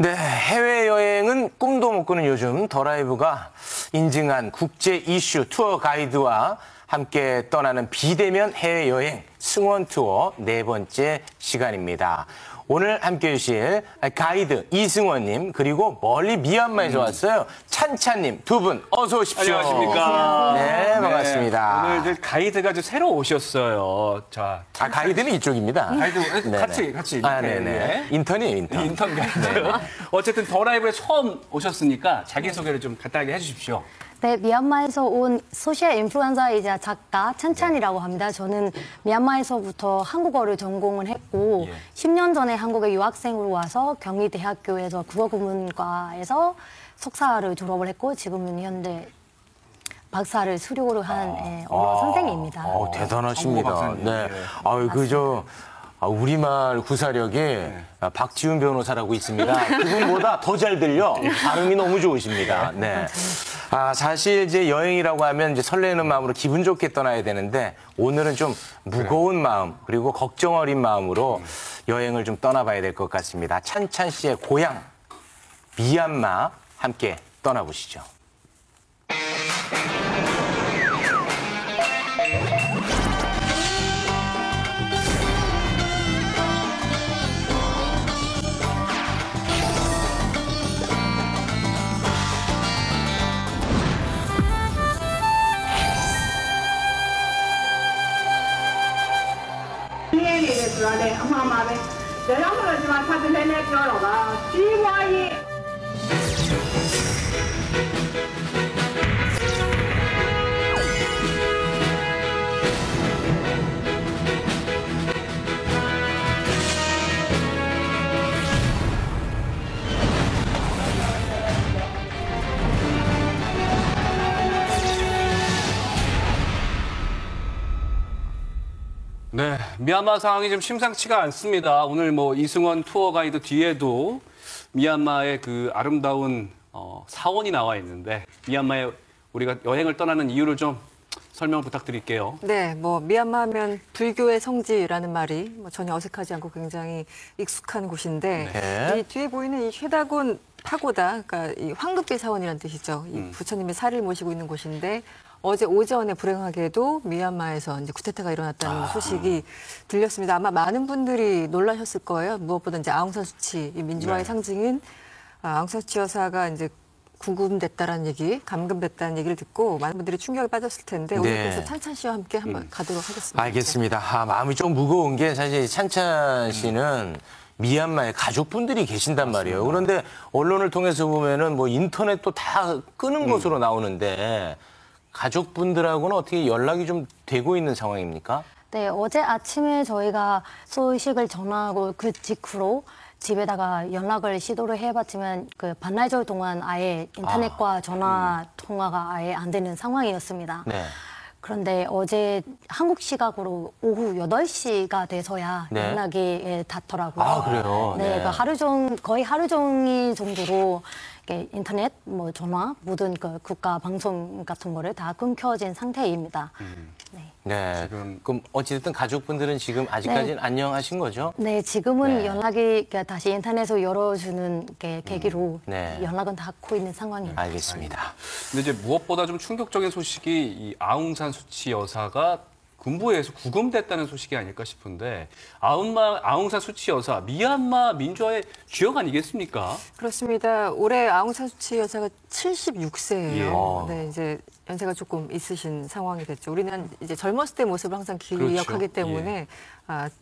네, 해외여행은 꿈도 못 꾸는 요즘 더라이브가 인증한 국제 이슈 투어 가이드와 함께 떠나는 비대면 해외여행 승원 투어 네 번째 시간입니다. 오늘 함께해 주실 가이드 이승원님 그리고 멀리 미얀마에서 왔어요. 찬찬님 두 분 어서 오십시오. 안녕하십니까. 네, 반갑습니다. 오늘 가이드가 좀 새로 오셨어요. 자, 가이드는 이쪽입니다. 가이드 네네. 같이. 네네. 인턴이에요, 인턴. 인턴 가이드. 어쨌든 더라이브에 처음 오셨으니까 자기소개를 좀 간단하게 해주십시오. 네, 미얀마에서 온 소셜 인플루언서이자 작가 찬찬이라고 합니다. 저는 미얀마에서부터 한국어를 전공을 했고 10년 전에 한국에 유학생으로 와서 경희대학교에서 국어국문과에서 석사를 졸업을 했고 지금은 현재 박사를 수료로 한 언어 선생님입니다. 대단하십니다. 박사님. 네. 예. 우리말 구사력에 박지훈 변호사라고 있습니다. 그분보다 더 잘 들려. 발음이 너무 좋으십니다. 네. 사실 이제 여행이라고 하면 이제 설레는 마음으로 기분 좋게 떠나야 되는데 오늘은 좀 무거운 마음 그리고 걱정 어린 마음으로 여행을 좀 떠나봐야 될 것 같습니다. 찬찬 씨의 고향 미얀마 함께 떠나보시죠. 네, 미얀마 상황이 좀 심상치가 않습니다. 오늘 뭐 이승원 투어 가이드 뒤에도 미얀마의 그 아름다운 사원이 나와 있는데 미얀마에 우리가 여행을 떠나는 이유를 좀 설명 부탁드릴게요. 네, 뭐 미얀마 하면 불교의 성지라는 말이 뭐 전혀 어색하지 않고 굉장히 익숙한 곳인데 네. 이 뒤에 보이는 이 쉐다군 파고다, 그러니까 이 황급비 사원이라는 뜻이죠. 이 부처님의 살을 모시고 있는 곳인데 어제 오전에 불행하게도 미얀마에서 이제 쿠데타가 일어났다는 소식이 들렸습니다. 아마 많은 분들이 놀라셨을 거예요. 무엇보다 이제 아웅산 수치, 이 민주화의 상징인 아웅산 수치 여사가 이제 구금됐다라는 얘기, 감금됐다는 얘기를 듣고 많은 분들이 충격에 빠졌을 텐데 오늘 그래서 찬찬 씨와 함께 한번 가도록 하겠습니다. 알겠습니다. 마음이 좀 무거운 게 사실 찬찬 씨는 미얀마에 가족분들이 계신단 말이에요. 그런데 언론을 통해서 보면은 뭐 인터넷도 다 끄는 것으로 나오는데 가족분들하고는 어떻게 연락이 좀 되고 있는 상황입니까? 네, 어제 아침에 저희가 소식을 전하고 그 직후로 집에다가 연락을 시도를 해봤지만 그 반나절 동안 아예 인터넷과 전화 통화가 아예 안 되는 상황이었습니다. 네. 그런데 어제 한국 시각으로 오후 8시가 돼서야 네. 연락이 닿더라고요. 아, 그래요? 네, 네. 그 거의 하루 종일 정도로 이렇게 인터넷, 뭐 전화, 모든 그 국가 방송 같은 거를 다 끊겨진 상태입니다. 네. 네. 지금- 그럼 어찌됐든 가족분들은 지금 아직까지는 안녕하신 거죠? 네, 지금은 네. 연락이 다시 인터넷을 열어주는 계기로 네. 연락은 닿고 있는 상황입니다. 알겠습니다. 근데 이제 무엇보다 좀 충격적인 소식이 이 아웅산 수치 여사가 군부에서 구금됐다는 소식이 아닐까 싶은데 아웅산 수치 여사 미얀마 민주화의 주역 아니겠습니까? 그렇습니다. 올해 아웅산 수치 여사가 76세예요. 예. 네, 이제 연세가 조금 있으신 상황이 됐죠. 우리는 이제 젊었을 때 모습을 항상 그렇죠. 기억하기 때문에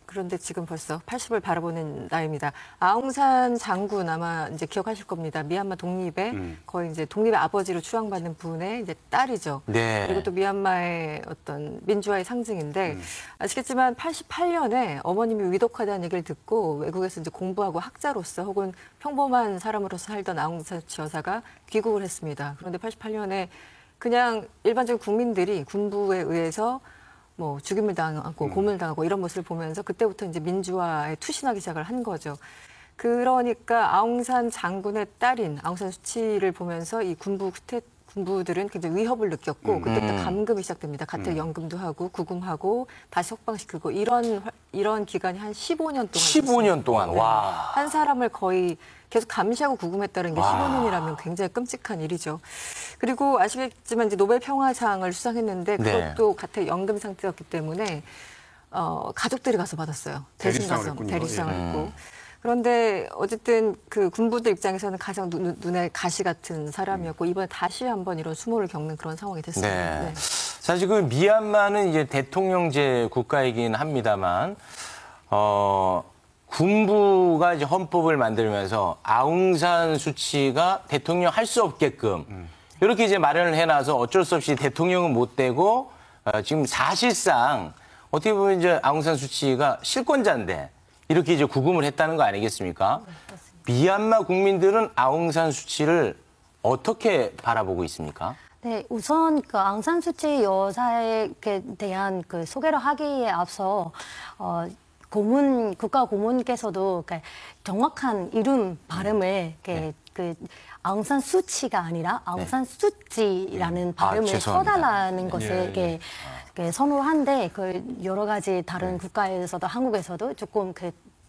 그런데 지금 벌써 80을 바라보는 나이입니다. 아웅산 장군 아마 이제 기억하실 겁니다. 미얀마 독립의 거의 이제 독립의 아버지로 추앙받는 분의 이제 딸이죠. 네. 그리고 또 미얀마의 어떤 민주화의 상징인데 아시겠지만 88년에 어머님이 위독하다는 얘기를 듣고 외국에서 이제 공부하고 학자로서 혹은 평범한 사람으로서 살던 아웅산 수치 여사가 귀국을 했습니다. 그런데 88년에 그냥 일반적인 국민들이 군부에 의해서 뭐 죽임을 당하고 고문을 당하고 이런 모습을 보면서 그때부터 이제 민주화에 투신하기 시작을 한 거죠. 그러니까 아웅산 장군의 딸인 아웅산 수치를 보면서 이 군부 군부들은 굉장히 위협을 느꼈고 그때부터 감금이 시작됩니다. 가택 연금도 하고 구금하고 다시 석방시키고 이런 기간이 한 15년 동안 15년 동안. 네. 와. 한 사람을 거의 계속 감시하고 구금했다는 게 15년이라면 굉장히 끔찍한 일이죠. 그리고 아시겠지만 이제 노벨 평화상을 수상했는데 네. 그것도 가택 연금 상태였기 때문에 가족들이 가서 받았어요. 대신 대리수상을 가서 했군요. 대리수상을 예. 했고. 그런데 어쨌든 그 군부들 입장에서는 가장 눈에 가시 같은 사람이었고 이번에 다시 한번 이런 수모를 겪는 그런 상황이 됐습니다. 네. 네. 사실 그 미얀마는 이제 대통령제 국가이긴 합니다만, 군부가 이제 헌법을 만들면서 아웅산 수치가 대통령 할 수 없게끔 이렇게 이제 마련을 해놔서 어쩔 수 없이 대통령은 못 되고, 지금 사실상 어떻게 보면 이제 아웅산 수치가 실권자인데 이렇게 이제 구금을 했다는 거 아니겠습니까? 미얀마 국민들은 아웅산 수치를 어떻게 바라보고 있습니까? 네, 우선 그 앙산 수치 여사에 대한 그 소개를 하기에 앞서 국가 고문께서도 정확한 이름 발음을 그 아웅산 수치가 아니라 아웅산 수찌라는 발음을 죄송합니다. 써달라는 것을 이렇게 선호한데 그 여러 가지 다른 국가에서도 한국에서도 조금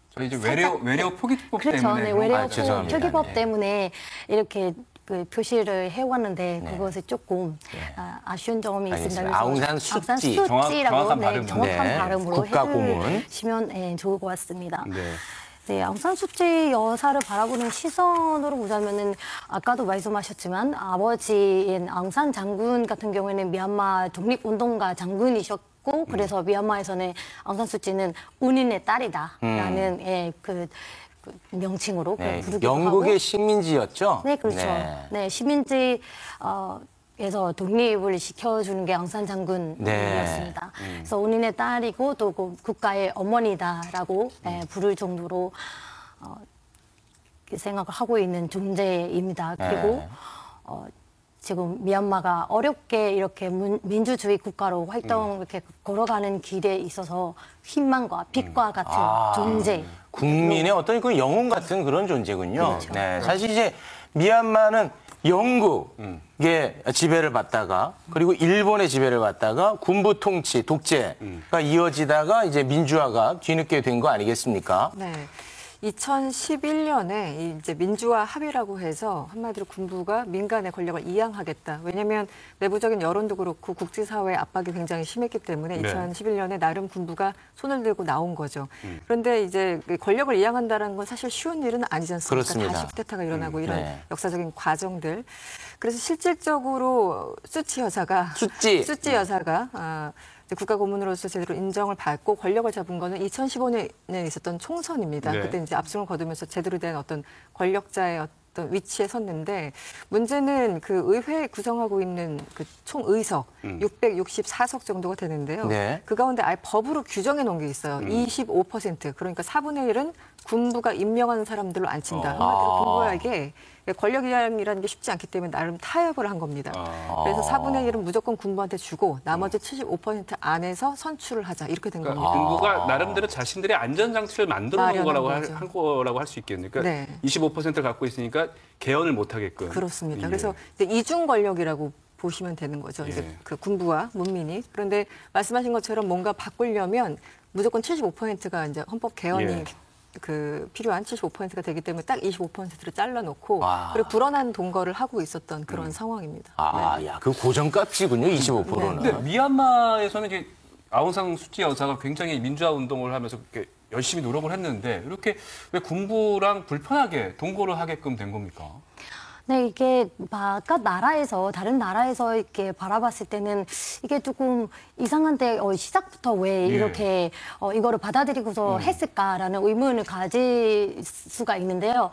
저희 이제 살짝- 외래어 표기법 그렇죠. 때문에 네, 그런 거 외래어 알죠. 죄송합니다. 표기법 네. 때문에 이렇게 그 표시를 해왔는데 네. 그것이 조금 아쉬운 점이 있습니다. 알겠습니다. 아웅산 수찌. 수찌라고 정확한 네, 발음으로. 정확한 네. 발음으로 국가 고문. 해주시면 네, 좋을 것 같습니다. 네. 네, 아웅산 수치 여사를 바라보는 시선으로 보자면은 아까도 말씀하셨지만 아버지인 아웅산 장군 같은 경우에는 미얀마 독립운동가 장군이셨고 그래서 미얀마에서는 아웅산 수치는 운인의 딸이다라는 그 명칭으로 네, 부르기도 영국의 하고 식민지였죠? 네, 그렇죠. 네, 시민지 에서 독립을 시켜주는 게 아웅산 장군이었습니다. 그래서 운인의 딸이고 또 그 국가의 어머니다라고 부를 정도로 생각을 하고 있는 존재입니다. 그리고 지금 미얀마가 어렵게 이렇게 민주주의 국가로 이렇게 걸어가는 길에 있어서 희망과 빛과 같은 존재. 국민의 어떤 그 영웅 같은 그런 존재군요. 그렇죠. 네, 사실 이제 미얀마는 영국의 지배를 받다가 그리고 일본의 지배를 받다가 군부 통치, 독재가 이어지다가 이제 민주화가 뒤늦게 된 거 아니겠습니까? 네. 2011년에 이제 민주화 합의라고 해서 한마디로 군부가 민간의 권력을 이양하겠다. 왜냐하면 내부적인 여론도 그렇고 국제사회의 압박이 굉장히 심했기 때문에 네. 2011년에 나름 군부가 손을 들고 나온 거죠. 그런데 이제 권력을 이양한다는 건 사실 쉬운 일은 아니지 않습니까? 그렇습니다. 다시 쿠데타가 일어나고 이런 네. 역사적인 과정들. 그래서 실질적으로 수치 여사가 이제 국가 고문으로서 제대로 인정을 받고 권력을 잡은 거는 2015년에 있었던 총선입니다. 네. 그때 이제 압승을 거두면서 제대로 된 어떤 권력자의 어떤 위치에 섰는데 문제는 그 의회 구성하고 있는 그 총 의석 664석 정도가 되는데요. 네. 그 가운데 아예 법으로 규정해 놓은 게 있어요. 25% 그러니까 4분의 1은 군부가 임명하는 사람들로 앉힌다. 한마디로 군부에게 권력 이양이라는 게 쉽지 않기 때문에 나름 타협을 한 겁니다. 그래서 4분의 1은 무조건 군부한테 주고 나머지 75% 안에서 선출을 하자 이렇게 된 그러니까 겁니다. 군부가 나름대로 자신들의 안전장치를 만들어 놓은 마련한 거라고 거죠. 한 거라고 할 수 있겠네요. 그러니까 네. 25%를 갖고 있으니까 개헌을 못 하게끔. 그렇습니다. 예. 그래서 이제 이중 권력이라고 보시면 되는 거죠. 예. 이제 그 군부와 문민이. 그런데 말씀하신 것처럼 뭔가 바꾸려면 무조건 75%가 이제 헌법 개헌이 예. 그 필요한 75%가 되기 때문에 딱 25%를 잘라놓고 와. 그리고 불어난 동거를 하고 있었던 그런 상황입니다. 네. 야, 그 고정값이군요, 25%는. 근데 미얀마에서는 이제 아웅산 수치 여사가 굉장히 민주화 운동을 하면서 이렇게 열심히 노력을 했는데 이렇게 왜 군부랑 불편하게 동거를 하게끔 된 겁니까? 네, 이게 바깥 나라에서 다른 나라에서 이렇게 바라봤을 때는 이게 조금 이상한데 시작부터 왜 이렇게 이거를 받아들이고서 했을까라는 의문을 가질 수가 있는데요.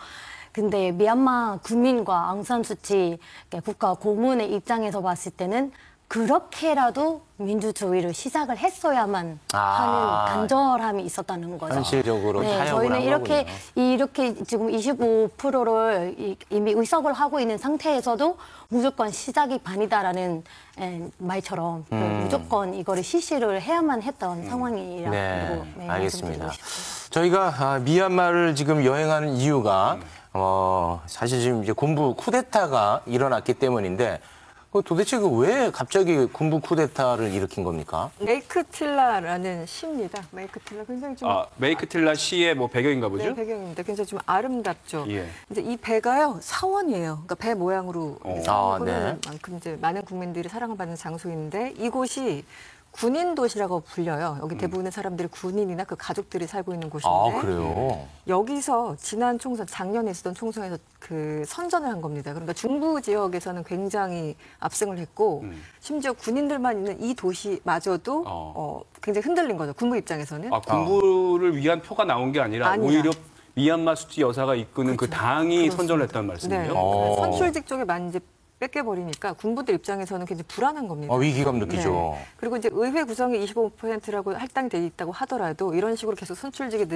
근데 미얀마 국민과 아웅산 수치 국가 고문의 입장에서 봤을 때는 그렇게라도 민주주의를 시작을 했어야만 하는 간절함이 있었다는 거죠. 현실적으로 네, 타협을 저희는 한 이렇게 지금 25%를 이미 의석을 하고 있는 상태에서도 무조건 시작이 반이다라는 말처럼 무조건 이거를 실시를 해야만 했던 상황이라고 네, 말씀드리고 알겠습니다. 싶습니다. 저희가 미얀마를 지금 여행하는 이유가 사실 지금 이제 군부 쿠데타가 일어났기 때문인데 도대체 왜 갑자기 군부 쿠데타를 일으킨 겁니까? 메이크 틸라라는 시입니다. 메이크 틸라 굉장히 좀 메이크 틸라 시의 뭐 배경인가 보죠? 네, 배경입니다. 굉장히 좀 아름답죠. 예. 이제 이 배가요 사원이에요. 그러니까 배 모양으로 네. 만큼 이제 많은 국민들이 사랑을 받는 장소인데 이곳이 군인 도시라고 불려요. 여기 대부분의 사람들이 군인이나 그 가족들이 살고 있는 곳인데 아, 그래요? 여기서 지난 총선, 작년에 있었던 총선에서 그 선전을 한 겁니다. 그러니까 중부 지역에서는 굉장히 압승을 했고 심지어 군인들만 있는 이 도시마저도 굉장히 흔들린 거죠. 군부 입장에서는. 군부를 위한 표가 나온 게 아니라 아니다. 오히려 미얀마 수치 여사가 이끄는 그 당이 선전을 했다는 말씀이에요? 네. 선출직 쪽에 많이 이제 뺏겨버리니까 군부들 입장에서는 굉장히 불안한 겁니다. 위기감 느끼죠. 네. 그리고 이제 의회 구성이 25%라고 할당이 돼 있다고 하더라도 이런 식으로 계속 선출직이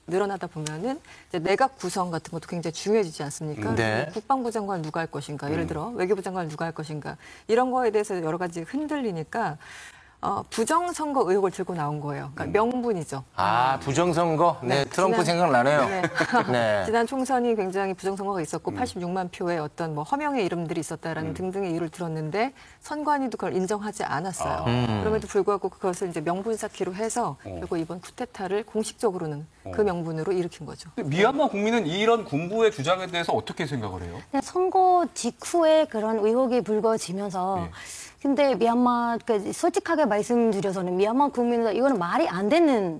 늘어나다 보면은 이제 내각 구성 같은 것도 굉장히 중요해지지 않습니까? 네. 국방부 장관을 누가 할 것인가, 예를 들어 외교부 장관을 누가 할 것인가 이런 거에 대해서 여러 가지 흔들리니까 부정선거 의혹을 들고 나온 거예요. 그러니까 명분이죠. 부정선거? 네, 트럼프 생각나네요. 네. 네. 지난 총선이 굉장히 부정선거가 있었고 86만 표의 어떤 뭐 허명의 이름들이 있었다라는 등등의 이유를 들었는데 선관위도 그걸 인정하지 않았어요. 그럼에도 불구하고 그것을 이제 명분 쌓기로 해서 그리고 이번 쿠데타를 공식적으로는 그 명분으로 일으킨 거죠. 미얀마 국민은 이런 군부의 주장에 대해서 어떻게 생각을 해요? 네, 선거 직후에 그런 의혹이 불거지면서 근데 미얀마 솔직하게 말씀드려서는 미얀마 국민은 이거는 말이 안 되는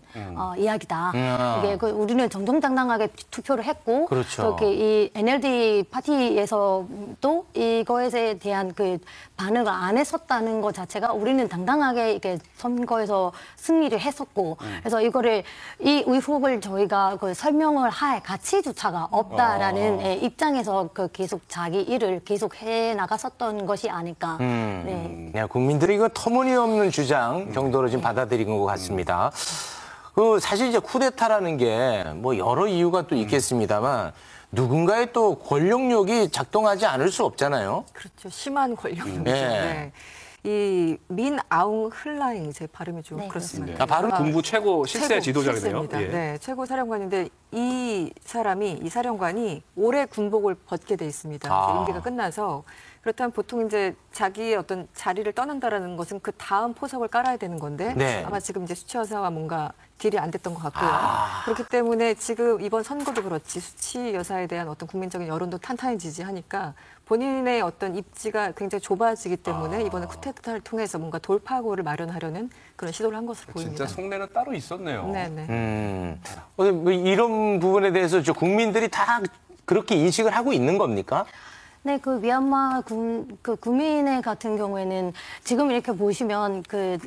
이야기다. 이게 우리는 정정당당하게 투표를 했고 그렇죠. 그렇게 이 NLD 파티에서도 이거에 대한 그 반응을 안 했었다는 것 자체가 우리는 당당하게 이렇게 선거에서 승리를 했었고 그래서 이 의혹을 저희가 그 설명을 할 가치조차가 없다라는 입장에서 계속 자기 일을 계속 해 나갔었던 것이 아닐까. 네. 국민들이 이거 터무니없는 주장 정도로 지금 받아들인 것 같습니다. 사실 이제 쿠데타라는 게 뭐 여러 이유가 또 있겠습니다만 누군가의 또 권력욕이 작동하지 않을 수 없잖아요. 그렇죠. 심한 권력이죠. 네. 네. 이 민 아웅 흘라잉 제 발음이 좀 네, 그렇습니다. 바로 군부 최고 실세 지도자네요. 실세입니다. 예. 네, 최고 사령관인데 이 사령관이 올해 군복을 벗게 돼 있습니다. 임기가 끝나서 그렇다면 보통 이제 자기의 어떤 자리를 떠난다라는 것은 그 다음 포석을 깔아야 되는 건데 네. 아마 지금 이제 수치 여사와 뭔가 딜이 안 됐던 것 같고요. 그렇기 때문에 지금 이번 선거도 그렇지 수치 여사에 대한 어떤 국민적인 여론도 탄탄해지지 하니까 본인의 어떤 입지가 굉장히 좁아지기 때문에 이번에 쿠데타를 통해서 뭔가 돌파구를 마련하려는 그런 시도를 한 것으로 보입니다. 진짜 속내는 따로 있었네요. 네네. 뭐 이런 부분에 대해서 국민들이 다 그렇게 인식을 하고 있는 겁니까? 네, 그 미얀마 국민의 같은 경우에는 지금 이렇게 보시면 그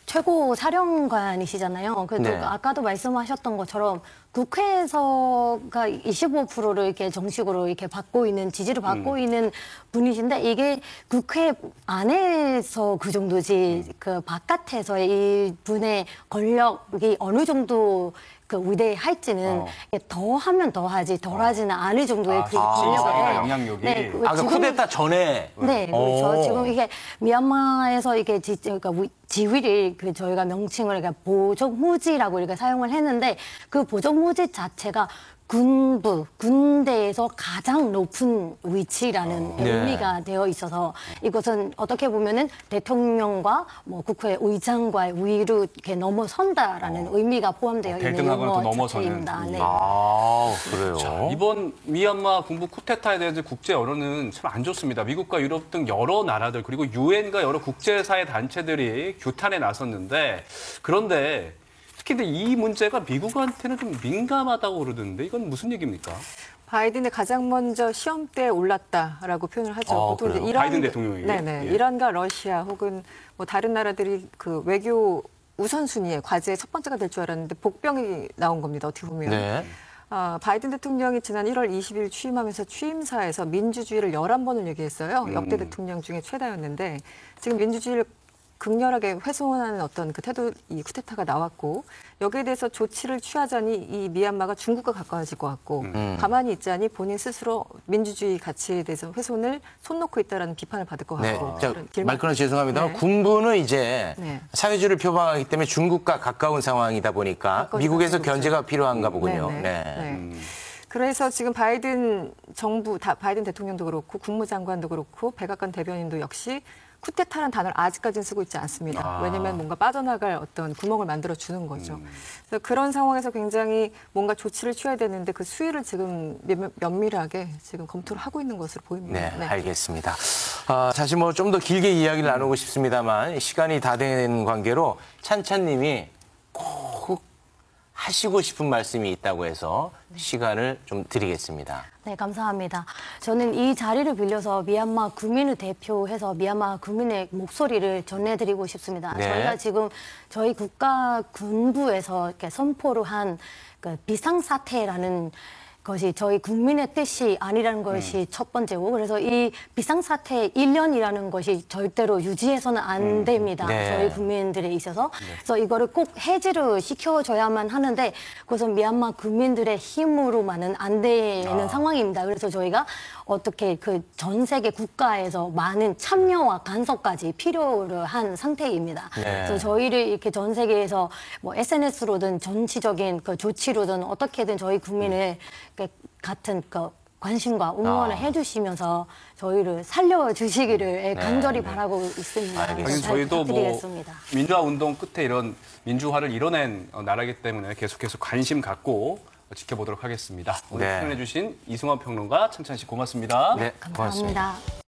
최고 사령관이시잖아요. 그래도 네. 아까도 말씀하셨던 것처럼 국회에서가 25%를 이렇게 정식으로 이렇게 받고 있는 지지를 받고 있는 분이신데 이게 국회 안에서 그 정도지 그 바깥에서의 이 분의 권력이 어느 정도 위대할지는 더 하면 더 하지 덜 하지는 않을 정도의 그 권력을 영향력이. 네, 그 쿠데타 전에. 네, 그렇죠. 지금 이게 미얀마에서 이게 그러니까 지위를 저희가 명칭을 보정무지라고 이렇게 사용을 했는데 그 보정무지 자체가 군대에서 가장 높은 위치라는 네. 의미가 되어 있어서 이것은 어떻게 보면은 대통령과 뭐 국회 의장과의 위로 이렇게 넘어선다라는 의미가 포함되어 있는 대등하거나 또 용어 넘어서는 자체입니다. 네. 그래요. 이번 미얀마 군부 쿠데타에 대해서 국제 여론은 참 안 좋습니다. 미국과 유럽 등 여러 나라들 그리고 유엔과 여러 국제사회 단체들이 규탄에 나섰는데 그런데 특히 근데 이 문제가 미국한테는 좀 민감하다고 그러던데 이건 무슨 얘기입니까? 바이든이 가장 먼저 시험대에 올랐다라고 표현을 하죠. 보통 이제 그래요? 바이든 대통령이? 네네. 예. 이란과 러시아 혹은 뭐 다른 나라들이 그 외교 우선순위의 과제의 첫 번째가 될 줄 알았는데 복병이 나온 겁니다. 어떻게 보면. 네. 바이든 대통령이 지난 1월 20일 취임하면서 취임사에서 민주주의를 11번을 얘기했어요. 역대 대통령 중에 최다였는데 지금 민주주의를 극렬하게 훼손하는 어떤 그 태도, 이 쿠데타가 나왔고 여기에 대해서 조치를 취하자니 이 미얀마가 중국과 가까워질 것 같고 가만히 있자니 본인 스스로 민주주의 가치에 대해서 훼손을 손 놓고 있다라는 비판을 받을 것 네. 같고. 자, 말 끊어 죄송합니다. 네. 군부는 이제 네. 사회주의를 표방하기 때문에 중국과 가까운 상황이다 보니까 가까운 미국에서 상황이죠. 견제가 필요한가 보군요. 네네. 네. 그래서 지금 바이든 정부, 바이든 대통령도 그렇고 국무장관도 그렇고 백악관 대변인도 역시 쿠데타라는 단어를 아직까지는 쓰고 있지 않습니다. 왜냐하면 뭔가 빠져나갈 어떤 구멍을 만들어 주는 거죠. 그래서 그런 상황에서 굉장히 뭔가 조치를 취해야 되는데 그 수위를 지금 면밀하게 지금 검토를 하고 있는 것으로 보입니다. 네, 알겠습니다. 사실 뭐 좀 더 길게 이야기를 나누고 싶습니다만 시간이 다 된 관계로 찬찬님이 꼭 하시고 싶은 말씀이 있다고 해서 시간을 좀 드리겠습니다. 네, 감사합니다. 저는 이 자리를 빌려서 미얀마 국민을 대표해서 미얀마 국민의 목소리를 전해드리고 싶습니다. 네. 저희가 지금 저희 국가 군부에서 이렇게 선포를 한 그 비상사태라는 것이 저희 국민의 뜻이 아니라는 것이 첫 번째고, 그래서 이 비상사태 1년이라는 것이 절대로 유지해서는 안 됩니다. 네. 저희 국민들에 있어서. 그래서 이거를 꼭 해지를 시켜줘야만 하는데, 그것은 미얀마 국민들의 힘으로만은 안 되는 상황입니다. 그래서 저희가 어떻게 그 전 세계 국가에서 많은 참여와 간섭까지 필요로 한 상태입니다. 네. 그래서 저희를 이렇게 전 세계에서 뭐 SNS로든 정치적인 그 조치로든 어떻게든 저희 국민을 같은 그 관심과 응원을 해주시면서 저희를 살려주시기를 간절히 바라고 있습니다. 알겠습니다. 잘 저희도 뭐 부탁드리겠습니다. 민주화 운동 끝에 이런 민주화를 이뤄낸 나라이기 때문에 계속해서 관심 갖고 지켜보도록 하겠습니다. 오늘 네. 출연해주신 이승원 평론가, 찬찬 씨 고맙습니다. 네, 고맙습니다. 감사합니다.